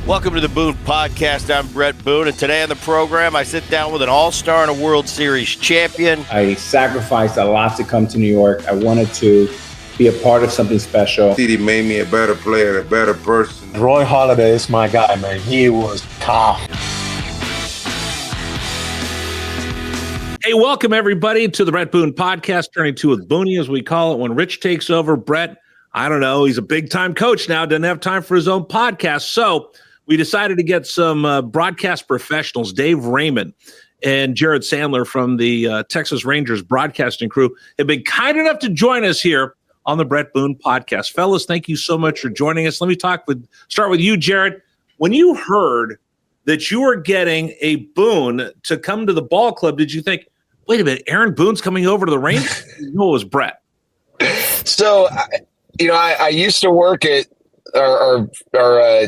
Welcome to the Boone Podcast. I'm Bret Boone, and today on the program, I sit down with an all-star and a World Series champion. I sacrificed a lot to come to New York. I wanted to be a part of something special. He made me a better player, a better person. Roy Halladay is my guy, man. He was tough. Hey, welcome everybody to the Bret Boone Podcast, turning two with Booney, as we call it. When Rich takes over, Bret, I don't know, he's a big-time coach now, doesn't have time for his own podcast. So we decided to get some broadcast professionals, Dave Raymond and Jared Sandler from the Texas Rangers broadcasting crew, have been kind enough to join us here on the Bret Boone Podcast. Fellas, thank you so much for joining us. Let me start with you, Jared. When you heard that you were getting a Boone to come to the ball club, did you think, wait a minute, Aaron Boone's coming over to the Rangers? No, it was Bret. So, I used to work at our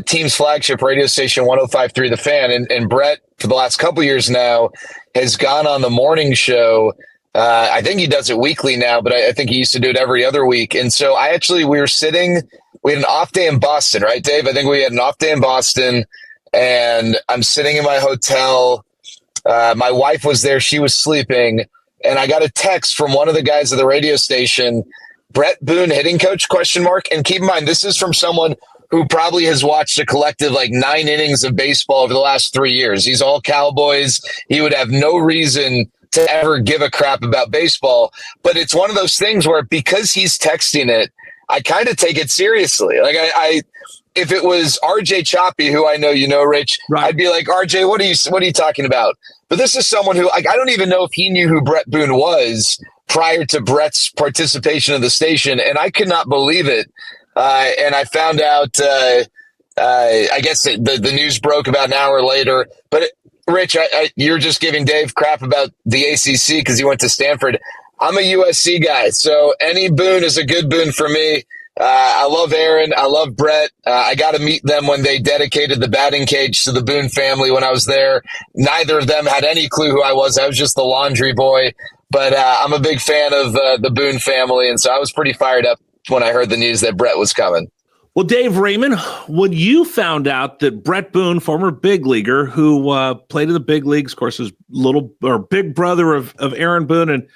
team's flagship radio station, 105.3 The Fan, and Bret, for the last couple years now, has gone on the morning show. I think he does it weekly now, but I think he used to do it every other week. And so we had an off day in Boston, right, Dave? I think we had an off day in Boston, and I'm sitting in my hotel. My wife was there. She was sleeping. And I got a text from one of the guys at the radio station, Bret Boone, hitting coach, ? And keep in mind, this is from someone who probably has watched a collective 9 innings of baseball over the last 3 years. He's all Cowboys. He would have no reason to ever give a crap about baseball. But it's one of those things where, because he's texting it, I kind of take it seriously. If it was RJ Choppy, who I know you know, Rich, right, I'd be like, RJ, what are you talking about? But this is someone who, I don't even know if he knew who Bret Boone was prior to Bret's participation of the station, and I could not believe it. And I found out, I guess the news broke about an hour later. But Rich, you're just giving Dave crap about the ACC because he went to Stanford. I'm a USC guy, so any Boone is a good Boone for me. I love Aaron. I love Bret. I got to meet them when they dedicated the batting cage to the Boone family when I was there. Neither of them had any clue who I was. I was just the laundry boy. But I'm a big fan of the Boone family, and so I was pretty fired up when I heard the news that Bret was coming. Well, Dave Raymond, when you found out that Bret Boone, former big leaguer who played in the big leagues, of course, his big brother of Aaron Boone, and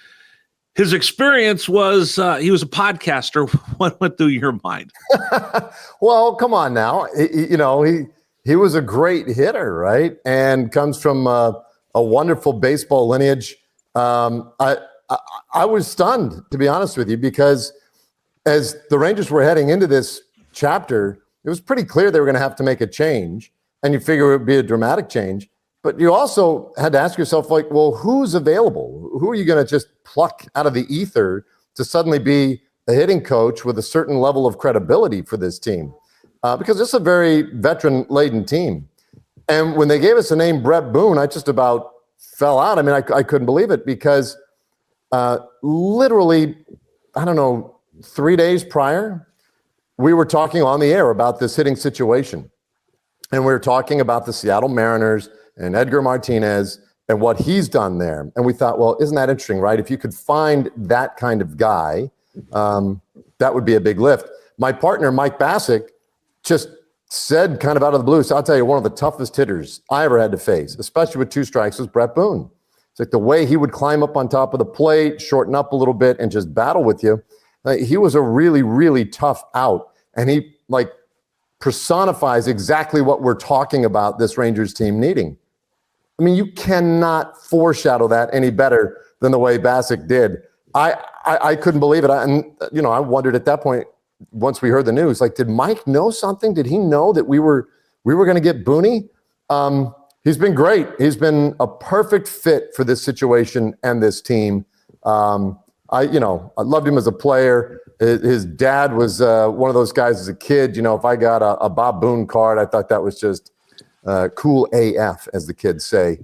his experience was he was a podcaster, what went through your mind? Well, come on now. He was a great hitter, right? And comes from a wonderful baseball lineage. I was stunned, to be honest with you, because as the Rangers were heading into this chapter, it was pretty clear they were going to have to make a change, and you figure it would be a dramatic change. But you also had to ask yourself, well, who's available? Who are you going to just pluck out of the ether to suddenly be a hitting coach with a certain level of credibility for this team? Because this is a very veteran-laden team. And when they gave us the name Bret Boone, I just about fell out. I mean, I couldn't believe it because literally, 3 days prior, we were talking on the air about this hitting situation. And we were talking about the Seattle Mariners and Edgar Martinez and what he's done there. And we thought, well, isn't that interesting, right? If you could find that kind of guy, that would be a big lift. My partner, Mike Bassick, just said kind of out of the blue, so I'll tell you, one of the toughest hitters I ever had to face, especially with 2 strikes, was Bret Boone. It's like the way he would climb up on top of the plate, shorten up a little bit, and just battle with you. He was a really, really tough out. And he personifies exactly what we're talking about this Rangers team needing. I mean, you cannot foreshadow that any better than the way Bassick did. I couldn't believe it. I wondered at that point, once we heard the news, did Mike know something? Did he know that we were going to get Booney? He's been great. He's been a perfect fit for this situation and this team. I loved him as a player. His dad was one of those guys as a kid. If I got a Bob Boone card, I thought that was just cool AF, as the kids say,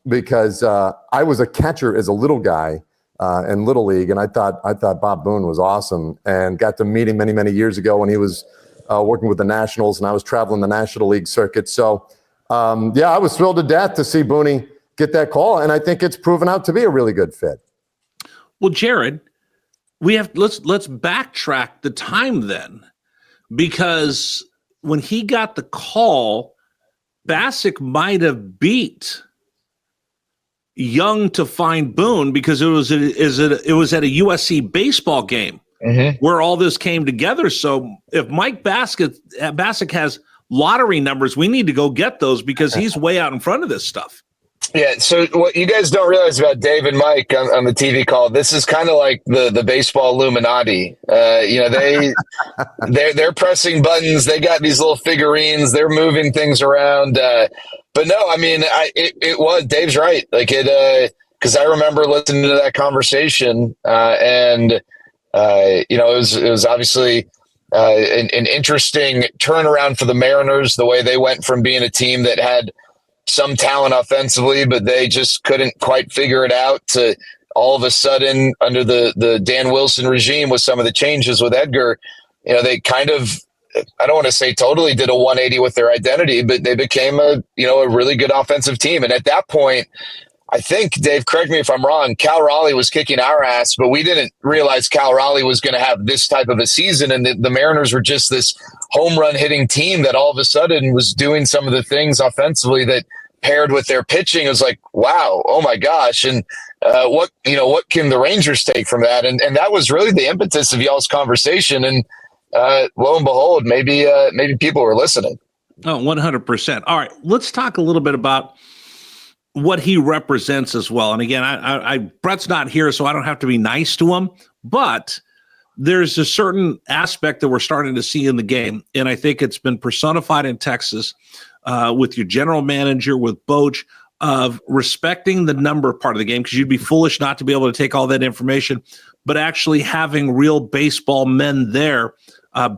because I was a catcher as a little guy in Little League, and I thought Bob Boone was awesome, and got to meet him many, many years ago when he was working with the Nationals, and I was traveling the National League circuit. So, I was thrilled to death to see Booney get that call, and I think it's proven out to be a really good fit. Well, Jared, let's backtrack the time then, because when he got the call, Bassick might have beat Young to find Boone because it was at a USC baseball game where all this came together. So if Mike Bassick has lottery numbers, we need to go get those because he's way out in front of this stuff. Yeah, so what you guys don't realize about Dave and Mike on the TV call, this is kind of like the baseball Illuminati. They're pressing buttons. They got these little figurines. They're moving things around. But no, I mean, it was Dave's right. Like because I remember listening to that conversation, and it was obviously an interesting turnaround for the Mariners. The way they went from being a team that had some talent offensively, but they just couldn't quite figure it out, to all of a sudden under the Dan Wilson regime with some of the changes with Edgar, they kind of, I don't want to say totally did a 180 with their identity, but they became a really good offensive team. And at that point, I think, Dave, correct me if I'm wrong, Cal Raleigh was kicking our ass, but we didn't realize Cal Raleigh was going to have this type of a season. And the Mariners were just this home run hitting team that all of a sudden was doing some of the things offensively that paired with their pitching. It was like, wow, oh my gosh. And what can the Rangers take from that? And that was really the impetus of y'all's conversation. And lo and behold, maybe people were listening. Oh, 100%. All right, let's talk a little bit about what he represents as well. And again, I Bret's not here, so I don't have to be nice to him, but there's a certain aspect that we're starting to see in the game. And I think it's been personified in Texas with your general manager, with Boch, of respecting the number part of the game, because you'd be foolish not to be able to take all that information, but actually having real baseball men there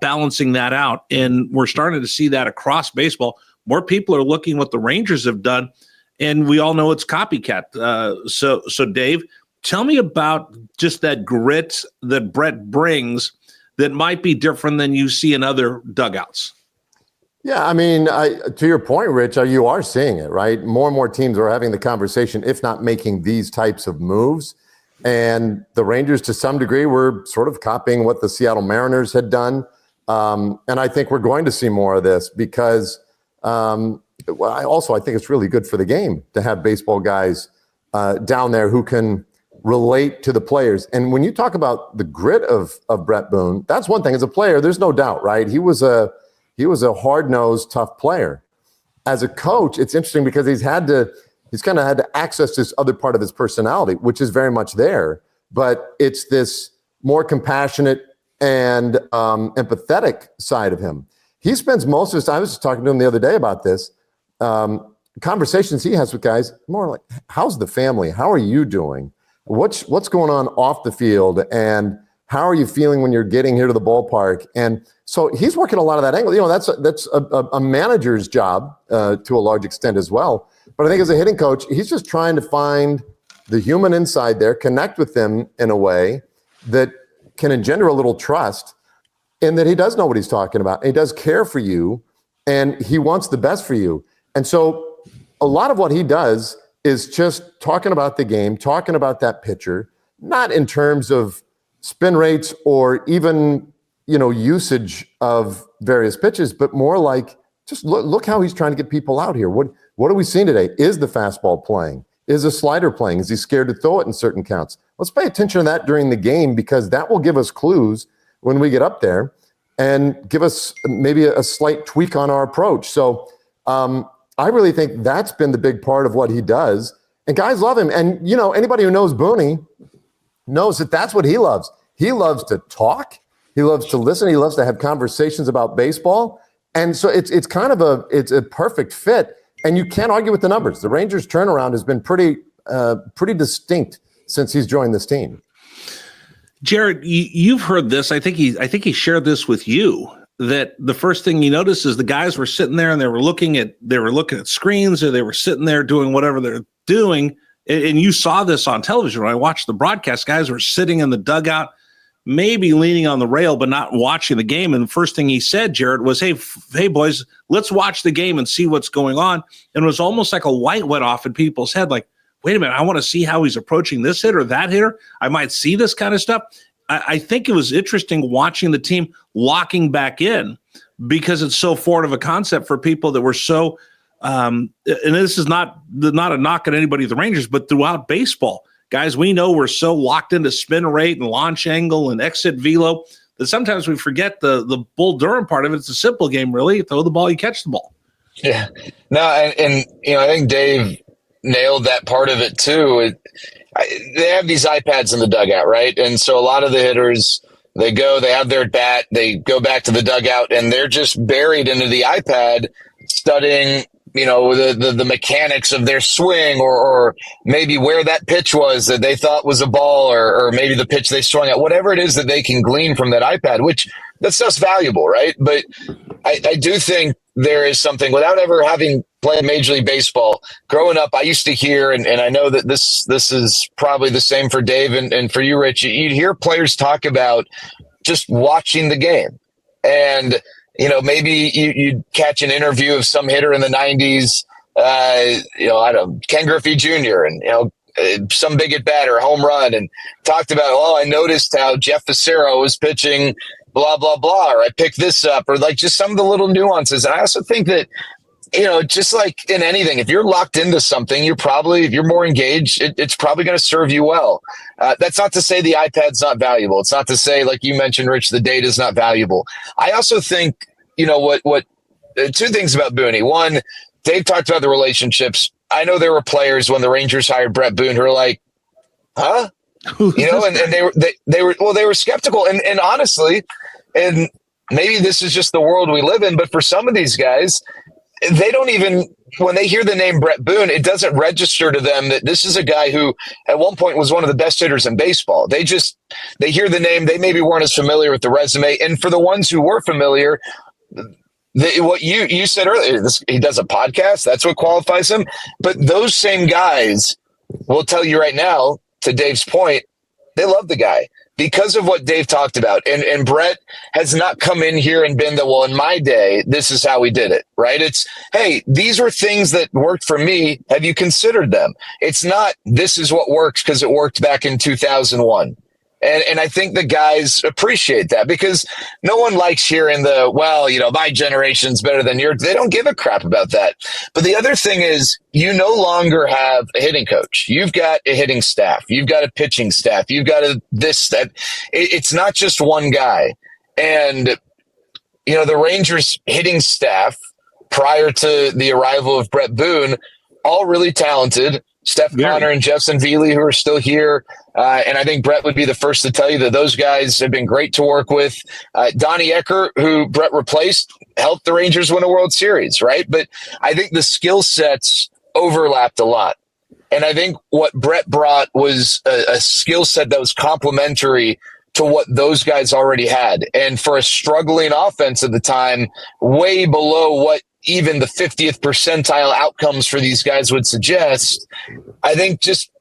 balancing that out. And we're starting to see that across baseball. More people are looking what the Rangers have done, and we all know it's copycat. So Dave, tell me about just that grit that Bret brings that might be different than you see in other dugouts. Yeah, I mean, to your point, Rich, you are seeing it, right? More and more teams are having the conversation, if not making these types of moves. And the Rangers, to some degree, were sort of copying what the Seattle Mariners had done. And I think we're going to see more of this because I think it's really good for the game to have baseball guys down there who can relate to the players. And when you talk about the grit of Bret Boone, that's one thing. As a player, there's no doubt, right? He was a hard-nosed, tough player. As a coach, it's interesting because he's kind of had to access this other part of his personality, which is very much there, but it's this more compassionate and empathetic side of him. He spends most of his time, I was just talking to him the other day about this, conversations he has with guys, more like, how's the family? How are you doing? What's going on off the field? And how are you feeling when you're getting here to the ballpark? And so he's working a lot of that angle. That's a manager's job to a large extent as well. But I think as a hitting coach, he's just trying to find the human inside there, connect with them in a way that can engender a little trust, and that he does know what he's talking about. He does care for you, and he wants the best for you. And so a lot of what he does is just talking about the game, talking about that pitcher, not in terms of spin rates or even, usage of various pitches, but more like, just look how he's trying to get people out here. What are we seeing today? Is the fastball playing? Is the slider playing? Is he scared to throw it in certain counts? Let's pay attention to that during the game, because that will give us clues when we get up there and give us maybe a slight tweak on our approach. So I really think that's been the big part of what he does. And guys love him. And, anybody who knows Booney knows that that's what he loves. He loves to talk. He loves to listen. He loves to have conversations about baseball. And so it's a perfect fit. And you can't argue with the numbers. The Rangers' turnaround has been pretty distinct since he's joined this team. Jared, you've heard this. I think he shared this with you, that the first thing you notice is the guys were sitting there and they were looking at screens, or they were sitting there doing whatever they're doing. And you saw this on television. When I watched the broadcast, guys were sitting in the dugout, maybe leaning on the rail, but not watching the game. And the first thing he said, Jared, was, hey, boys, let's watch the game and see what's going on. And it was almost like a light went off in people's head. Like, wait a minute, I want to see how he's approaching this hitter, that hitter. I might see this kind of stuff. I think it was interesting watching the team locking back in, because it's so foreign of a concept for people that were so and this is not a knock at anybody at the Rangers, but throughout baseball, guys we know we're so locked into spin rate and launch angle and exit velo that sometimes we forget the Bull Durham part of it. It's a simple game, really. You throw the ball, you catch the ball. Yeah. No, and I think Dave nailed that part of it too. They have these iPads in the dugout, right? And so a lot of the hitters, they have their bat, they go back to the dugout, and they're just buried into the iPad studying, the mechanics of their swing or maybe where that pitch was that they thought was a ball or maybe the pitch they swung at, whatever it is that they can glean from that iPad, which that's just valuable, right? But I do think there is something, without ever having played Major League Baseball, growing up, I used to hear, and I know that this is probably the same for Dave and for you, Rich, you'd hear players talk about just watching the game. And, maybe you'd catch an interview of some hitter in the 90s, I don't know, Ken Griffey Jr. and, some big at bat or a home run, and talked about, I noticed how Jeff Facero was pitching blah, blah, blah, or I picked this up, or like just some of the little nuances. And I also think that, just like in anything, if you're locked into something, if you're more engaged, it's probably going to serve you well. That's not to say the iPad's not valuable. It's not to say, like you mentioned, Rich, the data is not valuable. I also think, two things about Boone. One, Dave talked about the relationships. I know there were players when the Rangers hired Bret Boone who were like, huh? And they were skeptical. And honestly, and maybe this is just the world we live in, but for some of these guys, they don't even, when they hear the name Bret Boone, it doesn't register to them that this is a guy who at one point was one of the best hitters in baseball. They hear the name, they maybe weren't as familiar with the resume. And for the ones who were familiar, what you said earlier, he does a podcast, that's what qualifies him. But those same guys will tell you right now, to Dave's point, they love the guy because of what Dave talked about. And Bret has not come in here and been in my day, this is how we did it, right? It's, hey, these were things that worked for me. Have you considered them? It's not, this is what works because it worked back in 2001. And I think the guys appreciate that because no one likes hearing my generation's better than yours. They don't give a crap about that. But the other thing is you no longer have a hitting coach. You've got a hitting staff. You've got a pitching staff. You've got that. It's not just one guy. And, the Rangers hitting staff prior to the arrival of Bret Boone, all really talented. Steph Connor and Justin Veely, who are still here. And I think Bret would be the first to tell you that those guys have been great to work with. Donnie Eckert, who Bret replaced, helped the Rangers win a World Series, right? But I think the skill sets overlapped a lot. And I think what Bret brought was a skill set that was complementary to what those guys already had. And for a struggling offense at the time, way below what even the 50th percentile outcomes for these guys would suggest, I think just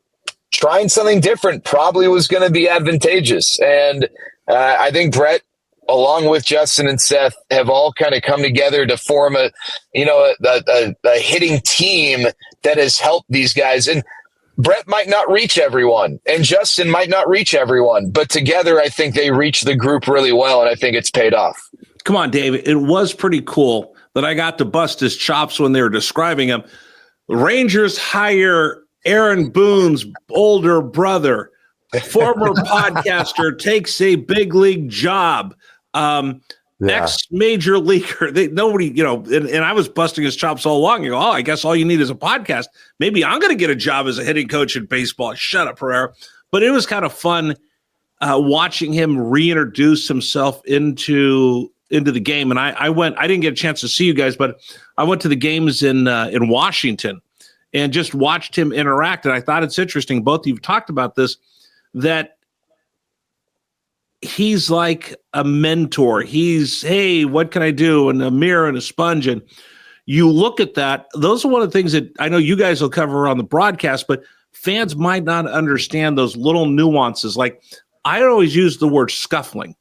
trying something different probably was going to be advantageous. And I think Bret, along with Justin and Seth, have all kind of come together to form a hitting team that has helped these guys. And Bret might not reach everyone, and Justin might not reach everyone, but together I think they reach the group really well, and I think it's paid off. Come on, Dave. It was pretty cool that I got to bust his chops when they were describing him. Rangers hire Aaron Boone's older brother, former podcaster, takes a big league job, ex-major leaguer. And I was busting his chops all along. You go, I guess all you need is a podcast. Maybe I'm going to get a job as a hitting coach in baseball. Shut up, Herrera. But it was kind of fun watching him reintroduce himself into the game. And I didn't get a chance to see you guys, but I went to the games in Washington and just watched him interact. And I thought it's interesting. Both of you have talked about this, that he's like a mentor. He's, hey, what can I do? And a mirror and a sponge. And you look at that. Those are one of the things that I know you guys will cover on the broadcast, but fans might not understand those little nuances. Like I always use the word scuffling.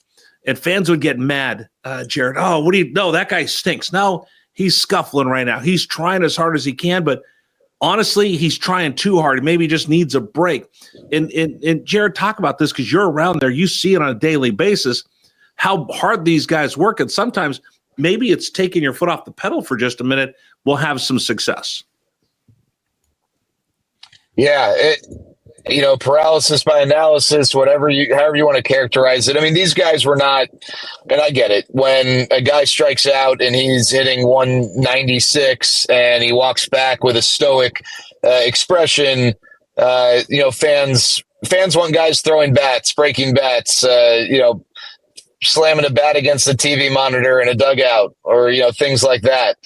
And fans would get mad, Jared. Oh, what do you know? That guy stinks. No, he's scuffling right now. He's trying as hard as he can, but honestly, he's trying too hard. He maybe just needs a break. And Jared, talk about this because you're around there. You see it on a daily basis, how hard these guys work. And sometimes maybe it's taking your foot off the pedal for just a minute, will have some success. Yeah, paralysis by analysis, however you want to characterize it. I mean, these guys were not, and I get it, when a guy strikes out and he's hitting 196 and he walks back with a stoic expression, fans want guys throwing bats, breaking bats, slamming a bat against the TV monitor in a dugout, or, things like that.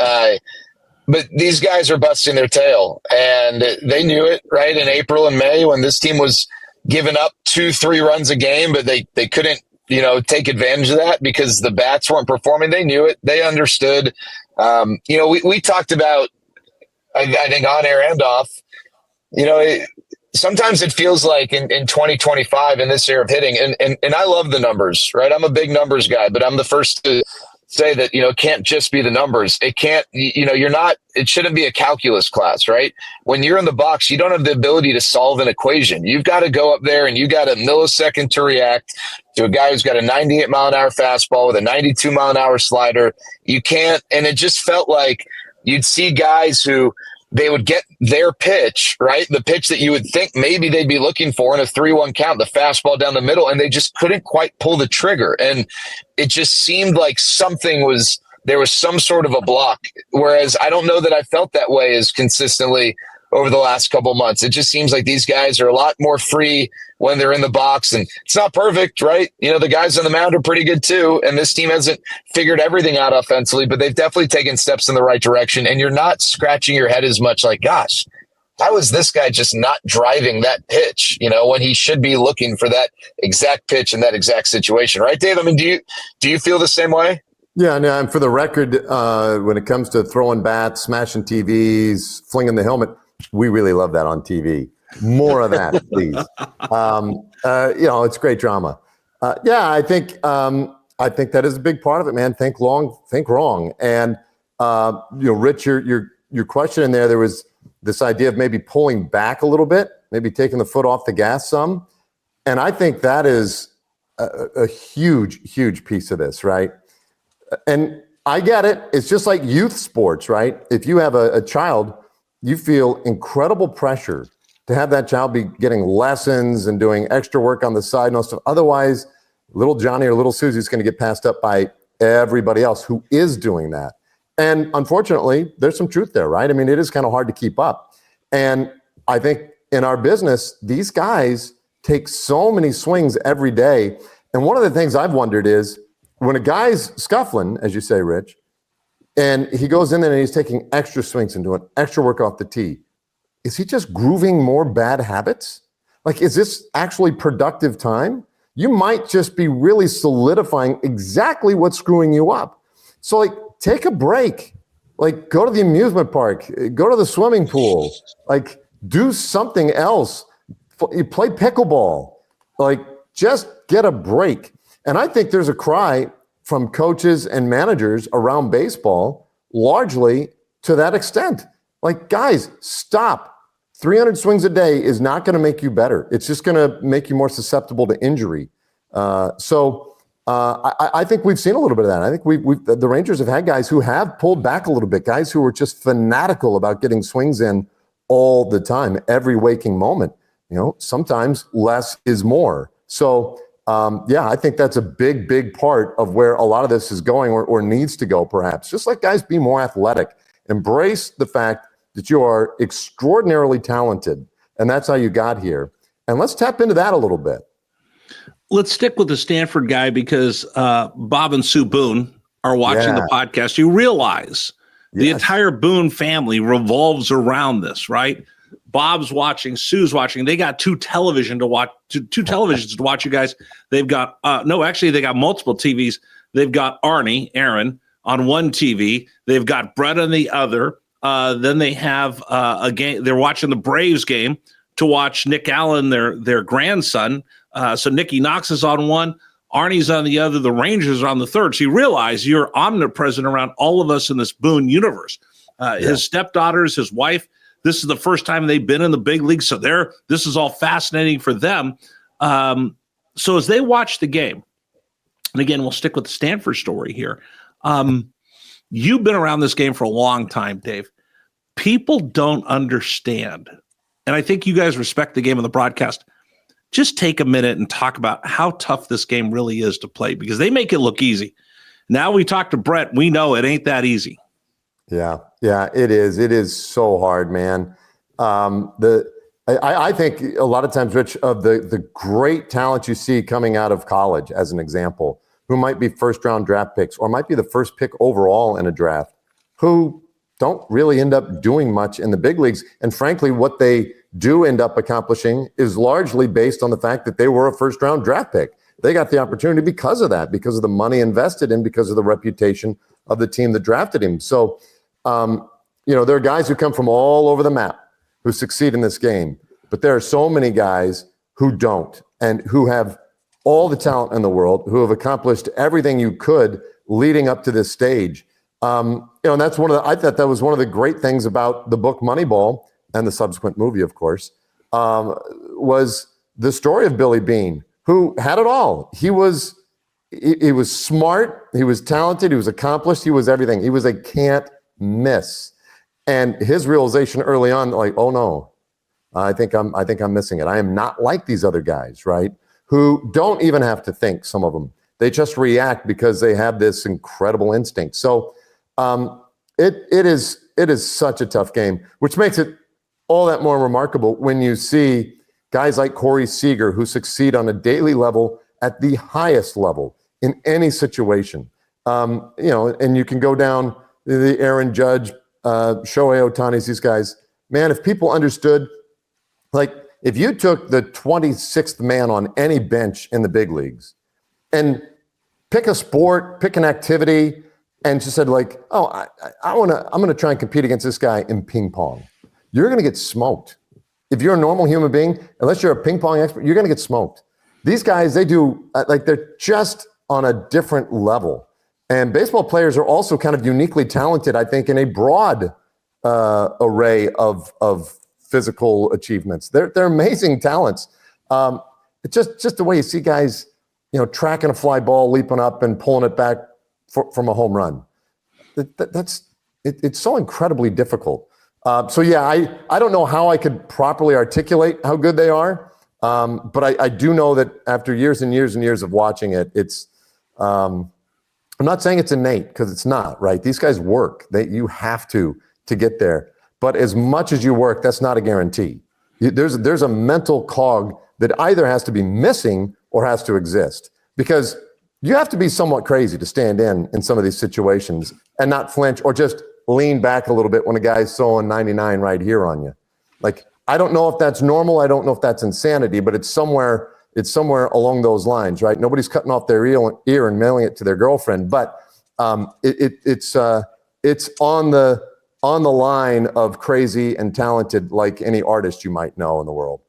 But these guys are busting their tail, and they knew it, right? In April and May, when this team was giving up 2-3 runs a game, but they couldn't, take advantage of that because the bats weren't performing. They knew it. They understood. We talked about, I think on air and off, sometimes it feels like in 2025 in this era of hitting, and I love the numbers, right? I'm a big numbers guy, but I'm the first to say that, it can't just be the numbers. It can't, it shouldn't be a calculus class, right? When you're in the box, you don't have the ability to solve an equation. You've got to go up there and you got a millisecond to react to a guy who's got a 98 mile an hour fastball with a 92 mile an hour slider. You can't, and it just felt like you'd see guys who they would get their pitch, right? The pitch that you would think maybe they'd be looking for in a 3-1 count, the fastball down the middle, and they just couldn't quite pull the trigger. And it just seemed like there was some sort of a block. Whereas I don't know that I felt that way as consistently over the last couple of months. It just seems like these guys are a lot more free when they're in the box, and it's not perfect, right? The guys on the mound are pretty good too. And this team hasn't figured everything out offensively, but they've definitely taken steps in the right direction. And you're not scratching your head as much like, gosh, how is this guy just not driving that pitch, when he should be looking for that exact pitch in that exact situation, right, Dave? I mean, do you feel the same way? Yeah, no, and for the record, when it comes to throwing bats, smashing TVs, flinging the helmet, we really love that on TV. More of that, please. It's great drama. I think that is a big part of it, man. Think long, think wrong. And Rich, your question in there was this idea of maybe pulling back a little bit, maybe taking the foot off the gas some. And I think that is a huge, huge piece of this, right? And I get it. It's just like youth sports, right? If you have a child, you feel incredible pressure to have that child be getting lessons and doing extra work on the side and all stuff. Otherwise, little Johnny or little Susie's going to get passed up by everybody else who is doing that. And unfortunately, there's some truth there, right? I mean, it is kind of hard to keep up. And I think in our business, these guys take so many swings every day. And one of the things I've wondered is when a guy's scuffling, as you say, Rich, and he goes in there and he's taking extra swings and doing extra work off the tee, is he just grooving more bad habits? Like, is this actually productive time? You might just be really solidifying exactly what's screwing you up. So, take a break. Go to the amusement park. Go to the swimming pool. Do something else. Play pickleball. Just get a break. And I think there's a cry from coaches and managers around baseball largely to that extent. Guys, stop. 300 swings a day is not going to make you better. It's just going to make you more susceptible to injury. I think we've seen a little bit of that. I think the Rangers have had guys who have pulled back a little bit, guys who were just fanatical about getting swings in all the time, every waking moment. Sometimes less is more. So, I think that's a big, big part of where a lot of this is going or needs to go, perhaps. Just like guys, be more athletic. Embrace the fact that you are extraordinarily talented, and that's how you got here. And let's tap into that a little bit. Let's stick with the Stanford guy because Bob and Sue Boone are watching the podcast. You realize the entire Boone family revolves around this, right? Bob's watching, Sue's watching. They got two televisions to watch you guys. They've got they got multiple TVs. They've got Aaron on one TV. They've got Bret on the other. Then they have a game. They're watching the Braves game to watch Nick Allen, their grandson. So Nicky Knox is on one, Arnie's on the other, the Rangers are on the third. So you realize you're omnipresent around all of us in this Boone universe. His stepdaughters, his wife, this is the first time they've been in the big league. So this is all fascinating for them. So as they watch the game, and again, we'll stick with the Stanford story here. You've been around this game for a long time, Dave. People don't understand, and I think you guys respect the game of the broadcast. Just take a minute and talk about how tough this game really is to play, because they make it look easy. Now we talk to Bret, we know it ain't that easy. Yeah, it is. It is so hard, man. I think a lot of times, Rich, of the great talent you see coming out of college, as an example, who might be first-round draft picks or might be the first pick overall in a draft, who don't really end up doing much in the big leagues. And frankly, what they do end up accomplishing is largely based on the fact that they were a first-round draft pick. They got the opportunity because of that, because of the money invested in, because of the reputation of the team that drafted him. So, there are guys who come from all over the map who succeed in this game, but there are so many guys who don't, and who have all the talent in the world, who have accomplished everything you could leading up to this stage. And that's I thought that was one of the great things about the book Moneyball, and the subsequent movie, of course, was the story of Billy Beane, who had it all. He was smart, he was talented, he was accomplished, he was everything. He was a can't miss. And his realization early on, like, oh no, I think I'm missing it. I am not like these other guys, right? Who don't even have to think, some of them. They just react because they have this incredible instinct. So it is such a tough game, which makes it all that more remarkable when you see guys like Corey Seager, who succeed on a daily level at the highest level in any situation. And you can go down the Aaron Judge, Shohei Ohtani's, these guys. Man, if people understood, like, if you took the 26th man on any bench in the big leagues and pick a sport, pick an activity, and just said, like, oh, I'm going to try and compete against this guy in ping pong, you're going to get smoked. If you're a normal human being, unless you're a ping pong expert, you're going to get smoked. These guys, they're just on a different level. And baseball players are also kind of uniquely talented, I think, in a broad array of physical achievements. They're amazing talents. It's just the way you see guys, tracking a fly ball, leaping up and pulling it back from a home run. It's so incredibly difficult. I don't know how I could properly articulate how good they are, but I do know that after years and years and years of watching it, it's. I'm not saying it's innate, because it's not, right? These guys work. You have to get there. But as much as you work, that's not a guarantee. There's a mental cog that either has to be missing or has to exist, because you have to be somewhat crazy to stand in some of these situations and not flinch or just lean back a little bit when a guy's throwing 99 right here on you. Like, I don't know if that's normal. I don't know if that's insanity, but it's somewhere along those lines, right? Nobody's cutting off their ear and mailing it to their girlfriend, but it's on the line of crazy and talented, like any artist you might know in the world.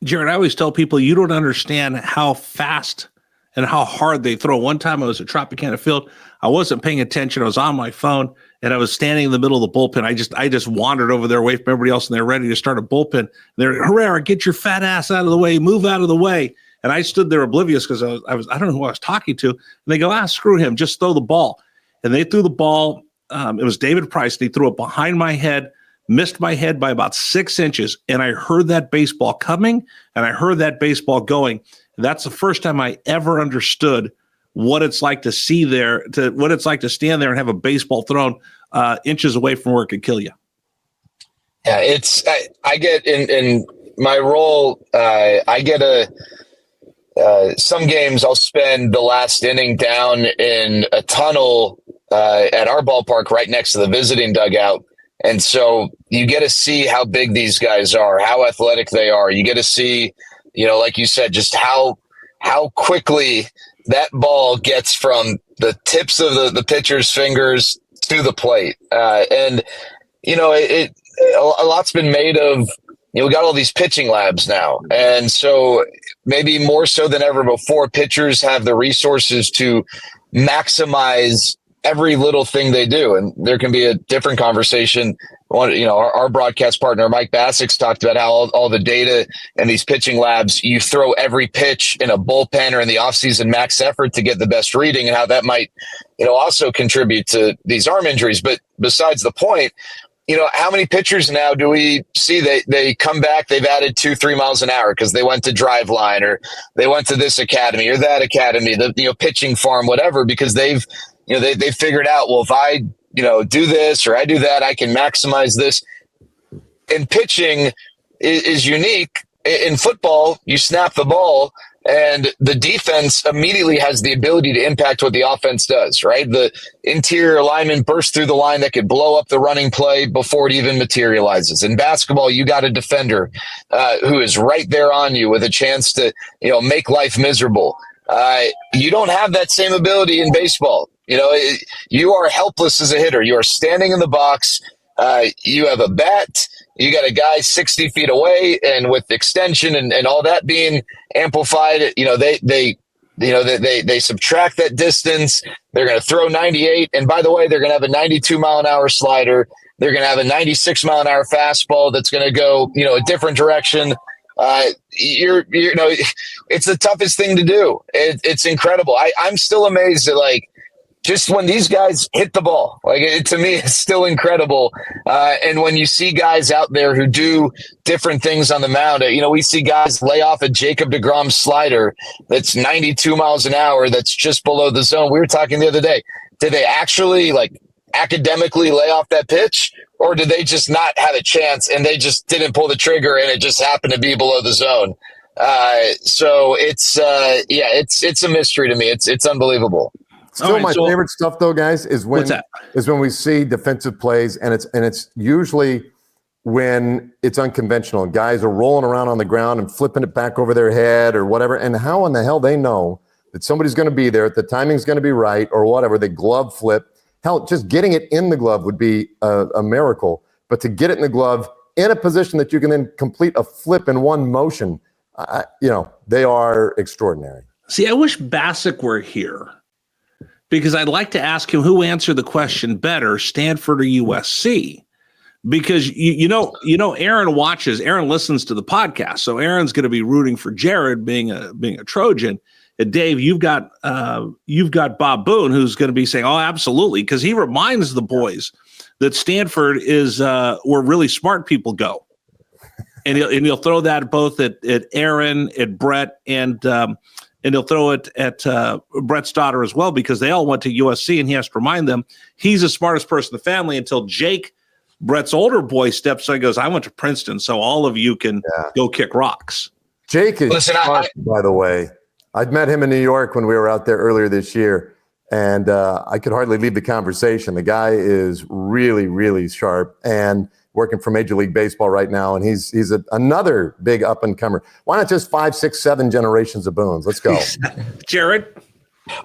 Jared, I always tell people, you don't understand how fast and how hard they throw. One time I was at Tropicana Field. I wasn't paying attention. I was on my phone, and I was standing in the middle of the bullpen. I just wandered over there away from everybody else, and they're ready to start a bullpen. They're, Herrera, get your fat ass out of the way, move out of the way. And I stood there oblivious, because I don't know who I was talking to. And they go, screw him, just throw the ball. And they threw the ball. It was David Price. And he threw it behind my head, missed my head by about 6 inches. And I heard that baseball coming, and I heard that baseball going. And that's the first time I ever understood what it's like to what it's like to stand there and have a baseball thrown inches away from where it could kill you. Yeah, I get in my role, I get some games I'll spend the last inning down in a tunnel at our ballpark right next to the visiting dugout. And so you get to see how big these guys are, how athletic they are. You get to see, like you said, just how quickly that ball gets from the tips of the pitcher's fingers to the plate. And a lot's been made of, we got all these pitching labs now. And so maybe more so than ever before, pitchers have the resources to maximize every little thing they do. And there can be a different conversation our broadcast partner, Mike Bassick's talked about how all the data and these pitching labs, you throw every pitch in a bullpen or in the offseason max effort to get the best reading, and how that might, also contribute to these arm injuries. But besides the point, how many pitchers now do we see they come back, they've added 2-3 miles an hour because they went to Driveline or they went to this academy or that academy, the pitching farm, whatever, because they've figured out, well, if I, do this or I do that, I can maximize this. And pitching is unique. In football, you snap the ball and the defense immediately has the ability to impact what the offense does, right? The interior lineman bursts through the line that could blow up the running play before it even materializes. In basketball, you got a defender who is right there on you with a chance to, make life miserable. You don't have that same ability in baseball. You are helpless as a hitter. You are standing in the box. You have a bat. You got a guy 60 feet away, and with extension and all that being amplified, they subtract that distance. They're going to throw 98. And by the way, they're going to have a 92 mile an hour slider. They're going to have a 96 mile an hour fastball that's going to go, a different direction. It's the toughest thing to do. It's incredible. I'm still amazed at just when these guys hit the ball, to me, it's still incredible. And when you see guys out there who do different things on the mound, we see guys lay off a Jacob deGrom slider that's 92 miles an hour, that's just below the zone. We were talking the other day. Did they actually academically lay off that pitch, or did they just not have a chance and they just didn't pull the trigger and it just happened to be below the zone? So it's a mystery to me. It's unbelievable. Still, my favorite stuff, though, guys, is when we see defensive plays, and it's usually when it's unconventional. Guys are rolling around on the ground and flipping it back over their head or whatever. And how in the hell they know that somebody's going to be there, the timing's going to be right, or whatever? They glove flip. Hell, just getting it in the glove would be a miracle. But to get it in the glove in a position that you can then complete a flip in one motion, they are extraordinary. See, I wish Bassick were here, because I'd like to ask him who answered the question better, Stanford or USC. Because Aaron listens to the podcast, so Aaron's going to be rooting for Jared being a Trojan. And Dave, you've got Bob Boone, who's going to be saying, "Oh, absolutely," because he reminds the boys that Stanford is where really smart people go, and he'll throw that both at Aaron, at Bret, and he'll throw it at Brett's daughter as well, because they all went to USC, and he has to remind them he's the smartest person in the family, until Jake, Brett's older boy, steps in and goes, "I went to Princeton, so all of you can go kick rocks." Jake is smart, by the way. I'd met him in New York when we were out there earlier this year, and I could hardly leave the conversation. The guy is really, really sharp and working for Major League Baseball right now, and he's another big up-and-comer. Why not just 5, 6, 7 generations of Boones? Let's go. Jared?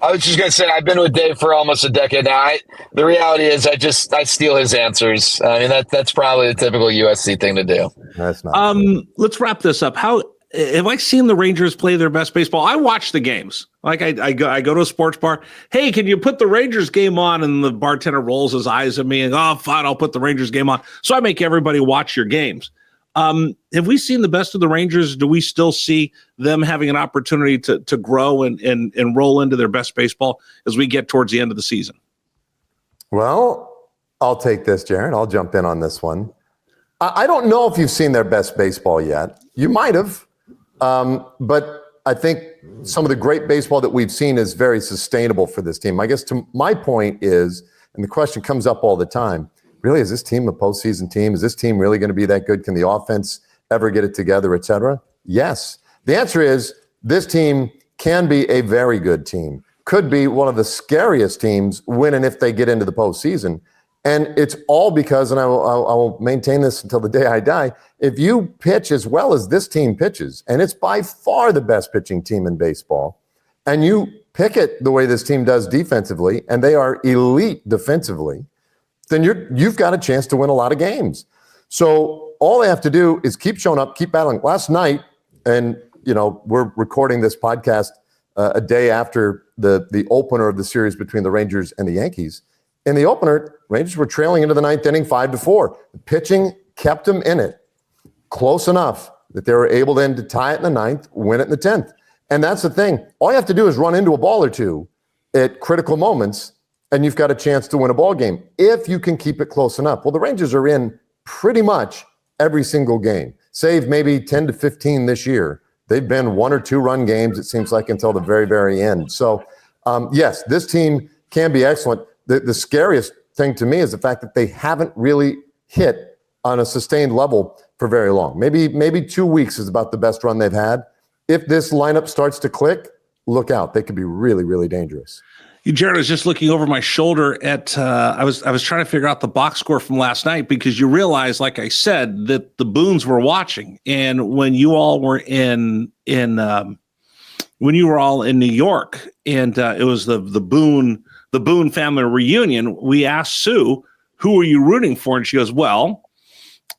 I was just going to say, I've been with Dave for almost a decade now. The reality is I steal his answers. I mean, that's probably the typical USC thing to do. That's not let's wrap this up. How have I seen the Rangers play their best baseball? I watch the games. I go to a sports bar. Hey, can you put the Rangers game on? And the bartender rolls his eyes at me and, "Oh, fine, I'll put the Rangers game on." So I make everybody watch your games. Have we seen the best of the Rangers? Do we still see them having an opportunity to grow and roll into their best baseball as we get towards the end of the season? Well, I'll take this, Jared. I'll jump in on this one. I don't know if you've seen their best baseball yet. You might have. But I think some of the great baseball that we've seen is very sustainable for this team. I guess my point is, and the question comes up all the time, really, is this team a postseason team? Is this team really going to be that good? Can the offense ever get it together, et cetera? Yes. The answer is this team can be a very good team, could be one of the scariest teams when and if they get into the postseason. And it's all because, and I will maintain this until the day I die, if you pitch as well as this team pitches, and it's by far the best pitching team in baseball, and you pick it the way this team does defensively, and they are elite defensively, then you've got a chance to win a lot of games. So all they have to do is keep showing up, keep battling. Last night, and we're recording this podcast a day after the opener of the series between the Rangers and the Yankees. In the opener, Rangers were trailing into the ninth inning 5-4. The pitching kept them in it close enough that they were able then to tie it in the ninth, win it in the 10th. And that's the thing. All you have to do is run into a ball or two at critical moments, and you've got a chance to win a ball game if you can keep it close enough. Well, the Rangers are in pretty much every single game, save maybe 10 to 15 this year. They've been 1 or 2 run games, it seems like, until the very, very end. So, yes, this team can be excellent. The scariest thing to me is the fact that they haven't really hit on a sustained level for very long. Maybe 2 weeks is about the best run they've had. If this lineup starts to click, look out. They could be really, really dangerous. Jared, I was just looking over my shoulder at I was trying to figure out the box score from last night, because you realize, like I said, that the Boones were watching. And when you all were in when you were all in New York, and it was the Boone family reunion, we asked Sue, who are you rooting for? And she goes, well,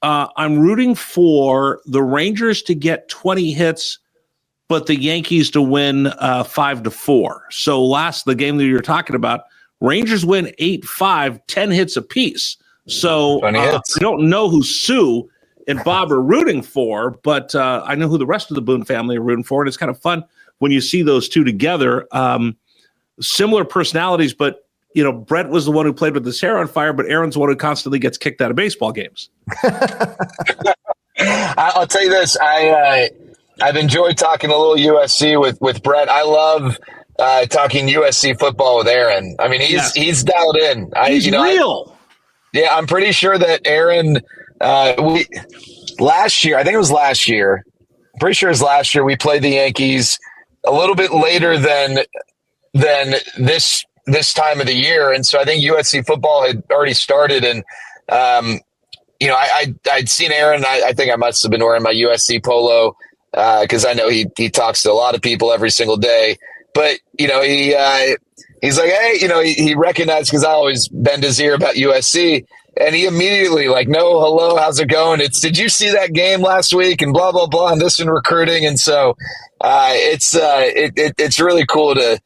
I'm rooting for the Rangers to get 20 hits, but the Yankees to win 5-4. So the game that you're talking about, Rangers win 8-5, 10 hits apiece. So I don't know who Sue and Bob are rooting for, but I know who the rest of the Boone family are rooting for. And it's kind of fun when you see those two together. Similar personalities, but Bret was the one who played with his hair on fire, but Aaron's the one who constantly gets kicked out of baseball games. I'll tell you this. I've enjoyed talking a little USC with Bret. I love talking USC football with Aaron. I mean, he's dialed in. He's real. I'm pretty sure that Aaron, last year, I'm pretty sure it was last year, we played the Yankees a little bit later than this time of the year. And so I think USC football had already started. And, I'd seen Aaron. I think I must have been wearing my USC polo, because I know he talks to a lot of people every single day. But, he's like, hey, he recognized, because I always bend his ear about USC. And he immediately no, hello, how's it going? Did you see that game last week? And blah, blah, blah, and this in recruiting. And so it's really cool to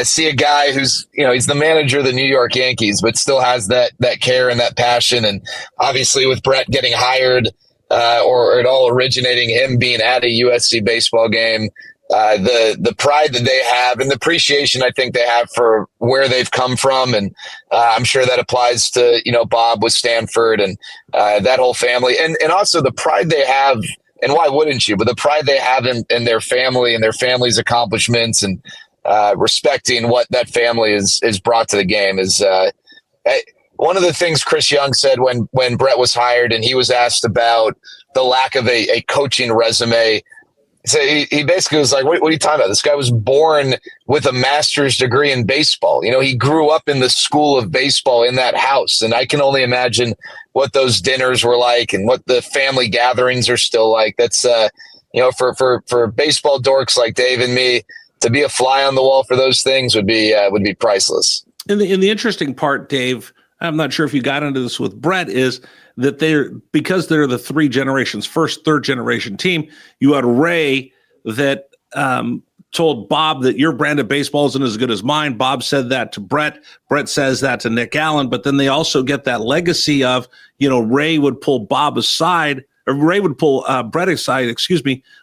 see a guy who's, he's the manager of the New York Yankees, but still has that care and that passion. And obviously with Bret getting hired, or it all originating him being at a USC baseball game, the pride that they have and the appreciation I think they have for where they've come from. And I'm sure that applies to, Bob with Stanford and that whole family. And also the pride they have, and why wouldn't you, but the pride they have in their family and their family's accomplishments, and respecting what that family is brought to the game is one of the things Chris Young said when Bret was hired and he was asked about the lack of a coaching resume. So he basically was like, what are you talking about? This guy was born with a master's degree in baseball. He grew up in the school of baseball in that house. And I can only imagine what those dinners were like and what the family gatherings are still like. That's, for baseball dorks like Dave and me, to be a fly on the wall for those things would be priceless. And the interesting part, Dave, I'm not sure if you got into this with Bret, is that because they're the 3 generations, first, 3rd generation team. You had Ray that told Bob that your brand of baseball isn't as good as mine. Bob said that to Bret. Bret says that to Nick Allen. But then they also get that legacy of, Ray would pull Bob aside, or Ray would pull Bret aside,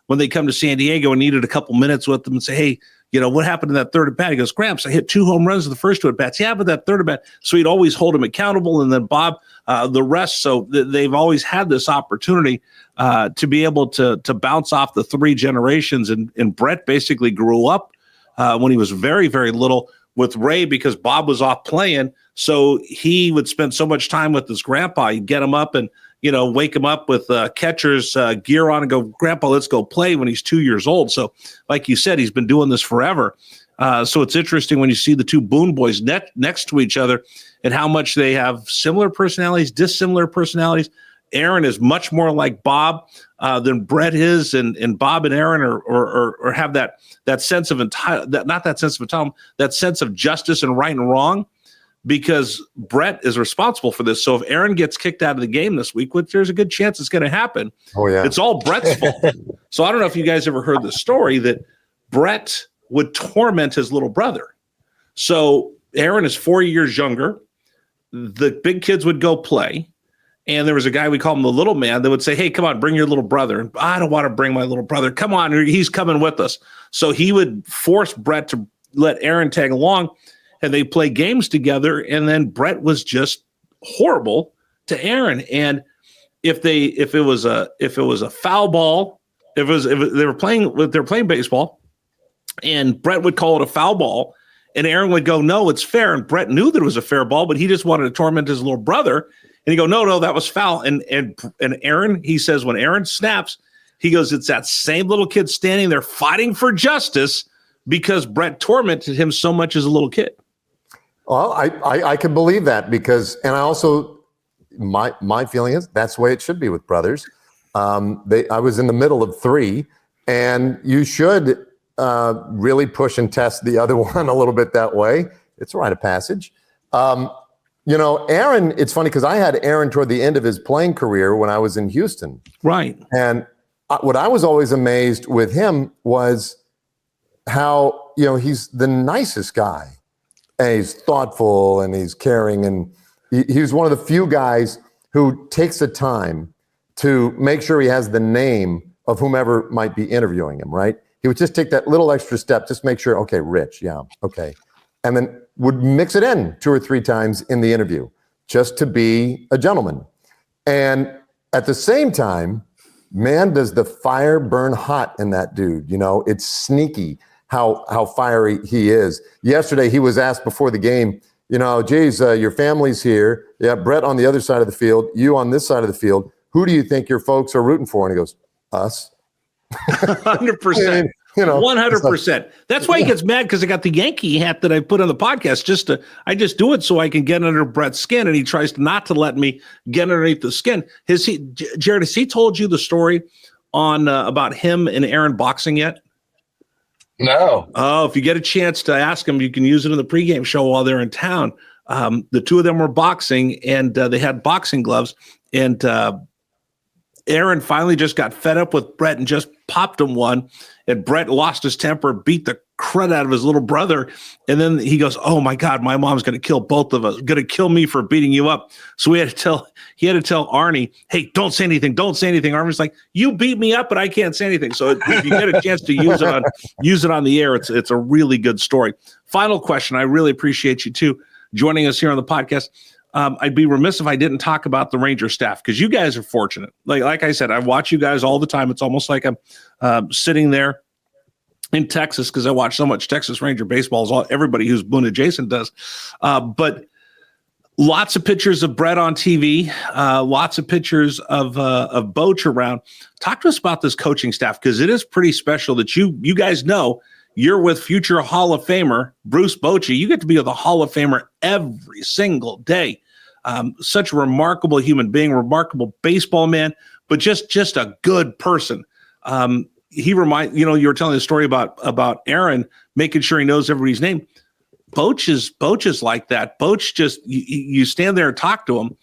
when they come to San Diego and needed a couple minutes with them and say, hey, what happened in that 3rd at bat? He goes, Gramps, I hit 2 home runs in the first 2 at bats. Yeah, but that 3rd at bat. So he'd always hold him accountable. And then Bob, the rest. So they've always had this opportunity to be able to bounce off the 3 generations. And Bret basically grew up when he was very, very little with Ray, because Bob was off playing. So he would spend so much time with his grandpa. He'd get him up and, wake him up with catcher's gear on and go, Grandpa, let's go play, when he's 2 years old. So like you said, he's been doing this forever. So it's interesting when you see the 2 Boone boys next to each other and how much they have similar personalities, dissimilar personalities. Aaron is much more like Bob than Bret is, and Bob and Aaron or have that sense of that sense of justice and right and wrong, because Bret is responsible for this. So if Aaron gets kicked out of the game this week, which there's a good chance it's going to happen, it's all Bret's fault. So I don't know if you guys ever heard the story that Bret would torment his little brother. So Aaron is 4 years younger. the big kids would go play. And there was a guy, we call him the little man, that would say, hey, come on, bring your little brother. And I don't want to bring my little brother. Come on, he's coming with us. So he would force Bret to let Aaron tag along, and they play games together. And then Bret was just horrible to Aaron. And if it was a foul ball, if they were playing baseball, and Bret would call it a foul ball, and Aaron would go, no, it's fair. And Bret knew that it was a fair ball, but he just wanted to torment his little brother. And he go, no, that was foul. And Aaron, he says, when Aaron snaps, he goes, it's that same little kid standing there fighting for justice because Bret tormented him so much as a little kid. Well, I can believe that because, and I also, my feeling is that's the way it should be with brothers. I was in the middle of 3, and you should really push and test the other one a little bit that way. It's a rite of passage. Aaron, it's funny because I had Aaron toward the end of his playing career when I was in Houston. Right. And what I was always amazed with him was how, he's the nicest guy. And he's thoughtful and he's caring. And he's one of the few guys who takes the time to make sure he has the name of whomever might be interviewing him, right? He would just take that little extra step, just make sure, okay, Rich, yeah, okay. And then would mix it in 2 or 3 times in the interview just to be a gentleman. And at the same time, man, does the fire burn hot in that dude. It's sneaky how fiery he is. Yesterday, he was asked before the game, geez, your family's here. Yeah, Bret on the other side of the field, you on this side of the field. Who do you think your folks are rooting for? And he goes, us. 100%. 100%. That's why he gets mad, because I got the Yankee hat that I put on the podcast. I just do it so I can get under Bret's skin, and he tries not to let me get underneath the skin. Jared, has he told you the story on about him and Aaron boxing yet? No. Oh, if you get a chance to ask him, you can use it in the pregame show while they're in town. The two of them were boxing, and they had boxing gloves, and Aaron finally just got fed up with Bret and just popped him one, and Bret lost his temper, beat the crud out of his little brother. And then he goes, oh my God, my mom's going to kill both of us, going to kill me for beating you up. So he had to tell Arnie, hey, don't say anything. Don't say anything. Arnie's like, you beat me up, but I can't say anything. So if you get a chance to use it on the air, it's a really good story. Final question. I really appreciate you too joining us here on the podcast. I'd be remiss if I didn't talk about the Ranger staff, because you guys are fortunate. Like I said, I watch you guys all the time. It's almost like I'm sitting there in Texas, because I watch so much Texas Ranger baseball, as everybody who's Boone adjacent does. But lots of pictures of Bret on TV, lots of pictures of Boch around. Talk to us about this coaching staff, because it is pretty special that you guys know you're with future Hall of Famer Bruce Bochy. You get to be with a Hall of Famer every single day. Such a remarkable human being, remarkable baseball man, but just a good person. You were telling the story about Aaron making sure he knows everybody's name. Boch is like that. Boch just, you stand there and talk to him.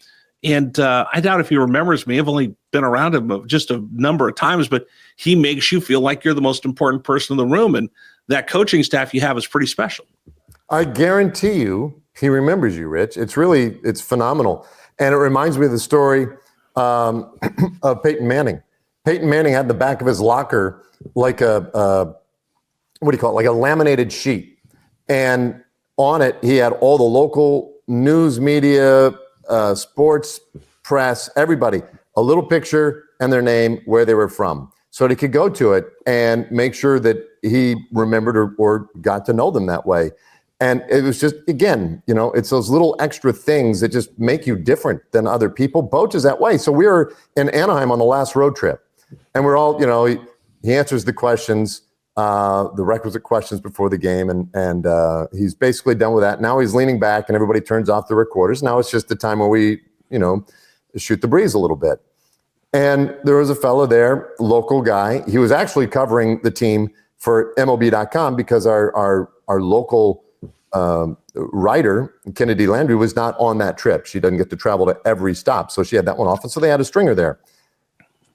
And I doubt if he remembers me. I've only been around him just a number of times, but he makes you feel like you're the most important person in the room. And that coaching staff you have is pretty special. I guarantee you he remembers you, Rich. It's phenomenal. And it reminds me of the story of Peyton Manning. Peyton Manning had in the back of his locker like a laminated sheet. And on it, he had all the local news media, sports, press, everybody, a little picture and their name, where they were from. So that he could go to it and make sure that he remembered or got to know them that way. And it was just, again, it's those little extra things that just make you different than other people. Boch is that way. So we were in Anaheim on the last road trip, and we're all, he answers the questions, the requisite questions before the game, and he's basically done with that. Now he's leaning back, and everybody turns off the recorders. Now it's just the time where we, shoot the breeze a little bit. And there was a fellow there, local guy. He was actually covering the team for MLB.com, because our local writer, Kennedy Landry, was not on that trip. She doesn't get to travel to every stop, so she had that one off, and so they had a stringer there.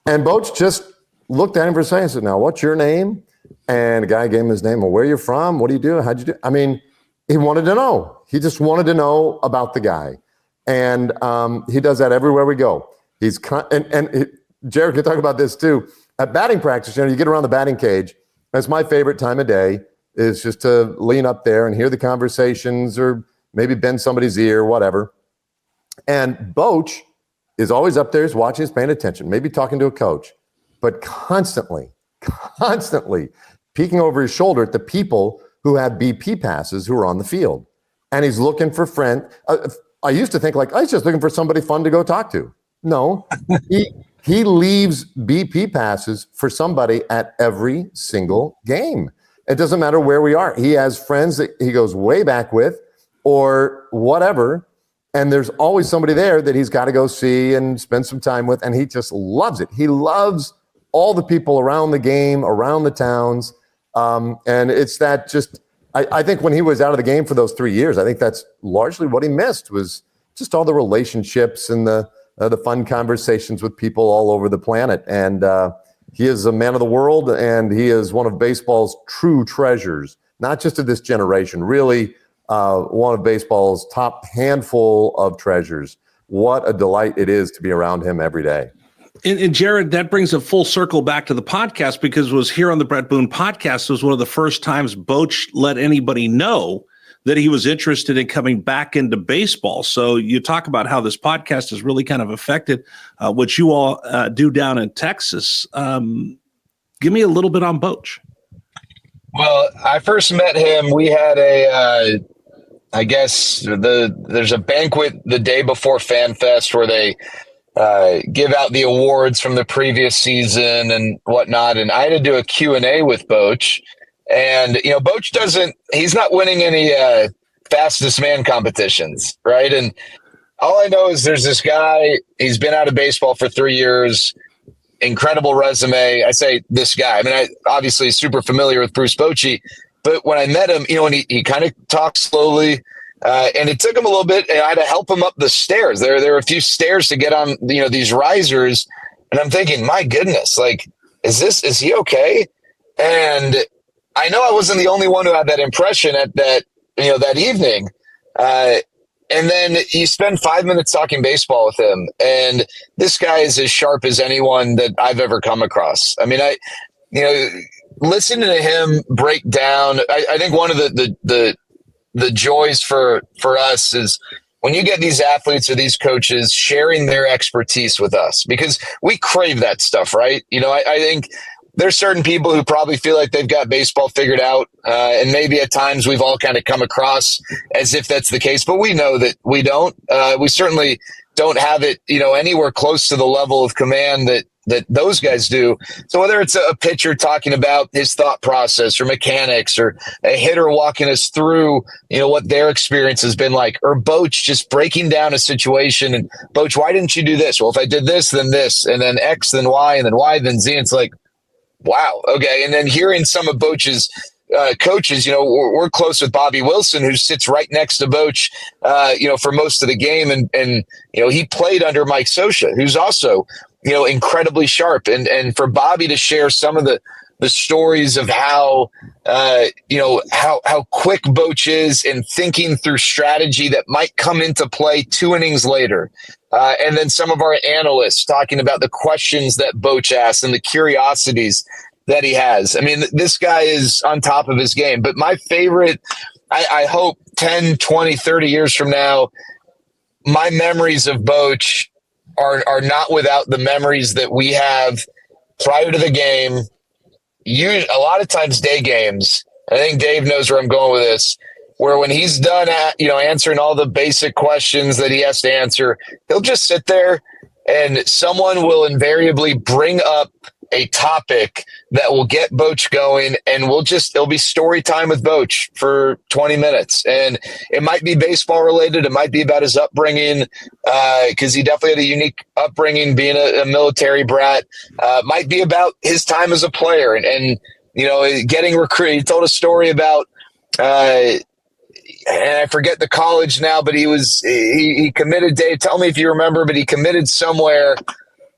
And Boch just looked at him for a second and said, now, what's your name? And the guy gave him his name. Well, where are you from? What do you do? How'd you do? I mean, he wanted to know. He just wanted to know about the guy. And he does that everywhere we go. Jared can talk about this too. At batting practice, you get around the batting cage. That's my favorite time of day, is just to lean up there and hear the conversations or maybe bend somebody's ear, whatever. And Boch is always up there, he's watching, he's paying attention, maybe talking to a coach, but constantly peeking over his shoulder at the people who have BP passes who are on the field. And he's looking for friends. I used to think he's just looking for somebody fun to go talk to. No, he leaves BP passes for somebody at every single game. It doesn't matter where we are. He has friends that he goes way back with or whatever. And there's always somebody there that he's got to go see and spend some time with. And he just loves it. He loves all the people around the game, around the towns. And it's that just, I think when he was out of the game for those 3 years, I think that's largely what he missed, was just all the relationships and the fun conversations with people all over the planet. And he is a man of the world, and he is one of baseball's true treasures, not just of this generation, really one of baseball's top handful of treasures. What a delight it is to be around him every day. And Jared, that brings a full circle back to the podcast, because it was here on the Bret Boone podcast. It was one of the first times Boch let anybody know that he was interested in coming back into baseball. So you talk about how this podcast has really kind of affected what you all do down in Texas. Give me a little bit on Boch. Well, I first met him. We had there's a banquet the day before Fan Fest where they give out the awards from the previous season and whatnot. And I had to do a Q&A with Boch. And, Boch he's not winning any fastest man competitions, right? And all I know is there's this guy, he's been out of baseball for 3 years, incredible resume. I say this guy, I obviously super familiar with Bruce Bochy, but when I met him, and he kind of talked slowly, and it took him a little bit, and I had to help him up the stairs. There were a few stairs to get on, these risers. And I'm thinking, my goodness, is he okay? And I know I wasn't the only one who had that impression at that evening. And then you spend 5 minutes talking baseball with him, and this guy is as sharp as anyone that I've ever come across. Listening to him break down, I think one of the joys for us is when you get these athletes or these coaches sharing their expertise with us, because we crave that stuff, right? I think there's certain people who probably feel like they've got baseball figured out. And maybe at times we've all kind of come across as if that's the case, but we know that we don't. We certainly don't have it, anywhere close to the level of command that those guys do. So whether it's a pitcher talking about his thought process or mechanics, or a hitter walking us through, what their experience has been like, or Boch just breaking down a situation and, Boch, why didn't you do this? Well, if I did this, then this, and then X, then Y, and then Y, then Z. It's like, wow. Okay. And then hearing some of Boch's coaches, we're close with Bobby Wilson, who sits right next to Boch, for most of the game. And he played under Mike Scioscia, who's also, incredibly sharp. And for Bobby to share some of the stories of how quick Boch is in thinking through strategy that might come into play 2 innings later. And then some of our analysts talking about the questions that Boch asks and the curiosities that he has. This guy is on top of his game. But my favorite, I hope 10, 20, 30 years from now, my memories of Boch are not without the memories that we have prior to the game. A lot of times day games, I think Dave knows where I'm going with this, where when he's done answering all the basic questions that he has to answer, he'll just sit there and someone will invariably bring up a topic that will get Boch going, and it'll be story time with Boch for 20 minutes. And it might be baseball related. It might be about his upbringing, because he definitely had a unique upbringing being a military brat. Might be about his time as a player and getting recruited. He told a story about, and I forget the college now, but he committed, Dave, tell me if you remember, but he committed somewhere,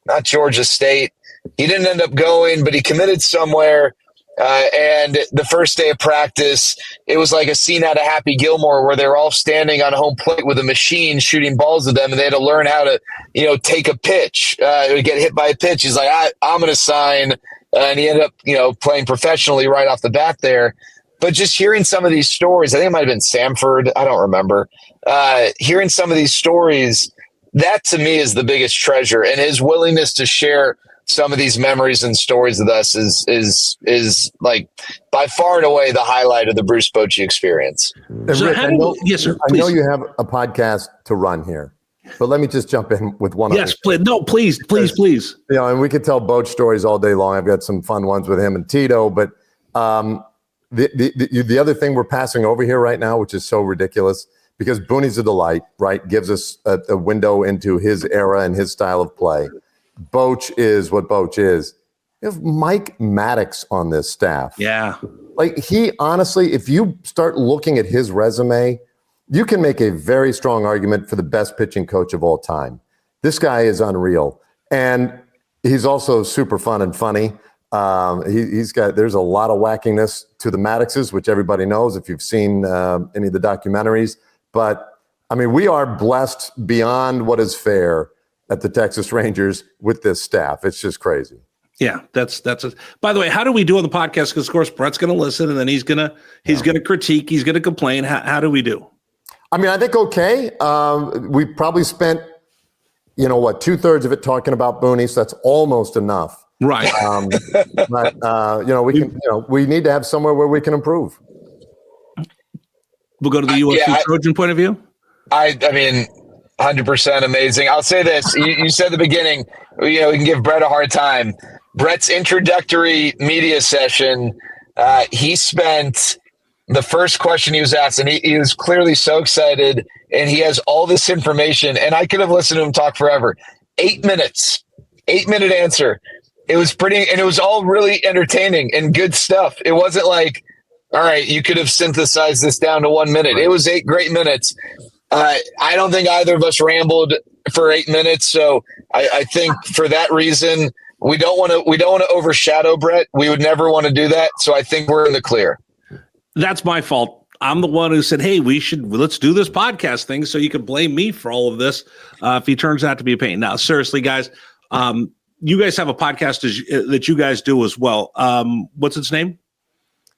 not Georgia State. He didn't end up going, but he committed somewhere, And the first day of practice, it was like a scene out of Happy Gilmore where they were all standing on home plate with a machine shooting balls at them, and they had to learn how to, take a pitch, get hit by a pitch. He's like, I'm going to sign. And he ended up, playing professionally right off the bat there. But just hearing some of these stories, I think it might have been Samford. I don't remember. Hearing some of these stories, that to me is the biggest treasure, and his willingness to share some of these memories and stories with us is like by far and away the highlight of the Bruce Bochy experience. So Rick, yes, sir. I know you have a podcast to run here, but let me just jump in with one. Yes, please. No, please. And we could tell Boch stories all day long. I've got some fun ones with him and Tito, but the other thing we're passing over here right now, which is so ridiculous, because Boone's a delight, right? Gives us a window into his era and his style of play. Boch is what Boch is. You have Mike Maddox on this staff. Yeah. Like he honestly, if you start looking at his resume, you can make a very strong argument for the best pitching coach of all time. This guy is unreal. And he's also super fun and funny. There's a lot of wackiness to the Maddoxes, which everybody knows if you've seen any of the documentaries. But I mean, we are blessed beyond what is fair at the Texas Rangers with this staff. It's just crazy. Yeah, that's it. By the way, how do we do on the podcast? Because of course Brett's going to listen, and then he's going to critique, he's going to complain. How do we do? I mean, I think okay. We probably spent, 2/3 of it talking about Boone, so that's almost enough. Right. But we need to have somewhere where we can improve. We'll go to the USC Trojan point of view. I mean, 100% amazing. I'll say this. You said at the beginning, we can give Bret a hard time. Bret's introductory media session, he spent the first question he was asked, and he was clearly so excited, and he has all this information, and I could have listened to him talk forever. 8 minutes, 8-minute answer. It was pretty, and it was all really entertaining and good stuff. It wasn't like, all right, you could have synthesized this down to 1 minute. It was 8 great minutes. I don't think either of us rambled for 8 minutes. So I think for that reason, we don't want to overshadow Bret. We would never want to do that. So I think we're in the clear. That's my fault. I'm the one who said, hey, let's do this podcast thing so you can blame me for all of this if he turns out to be a pain. Now, seriously, guys, you guys have a podcast that you guys do as well. What's its name?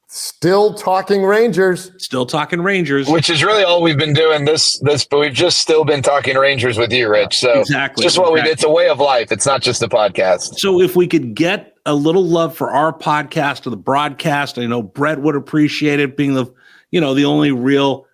Still Talking Rangers. Still Talking Rangers. Which is really all we've been doing this, but we've just still been talking Rangers with you, Rich. So exactly. It's just what we did. It's a way of life. It's not just a podcast. So if we could get a little love for our podcast or the broadcast, I know Bret would appreciate it, being the only real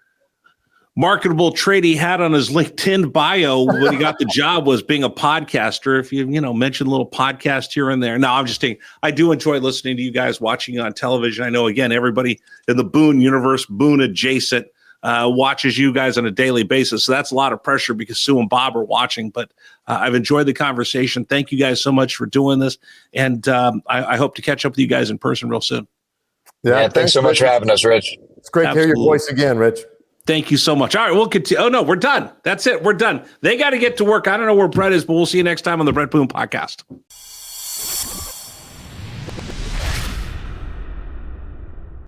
marketable trait he had on his LinkedIn bio when he got the job was being a podcaster. If you mention a little podcast here and there. No, I'm just saying, I do enjoy listening to you guys, watching on television. I know, again, everybody in the Boone universe, Boone adjacent, watches you guys on a daily basis. So that's a lot of pressure because Sue and Bob are watching, but I've enjoyed the conversation. Thank you guys so much for doing this. And I hope to catch up with you guys in person real soon. Yeah, thanks so much for having us, Rich. It's great to hear your voice again, Rich. Thank you so much. All right, we'll continue. Oh, no, we're done. That's it. We're done. They got to get to work. I don't know where Bret is, but we'll see you next time on the Bret Boone Podcast.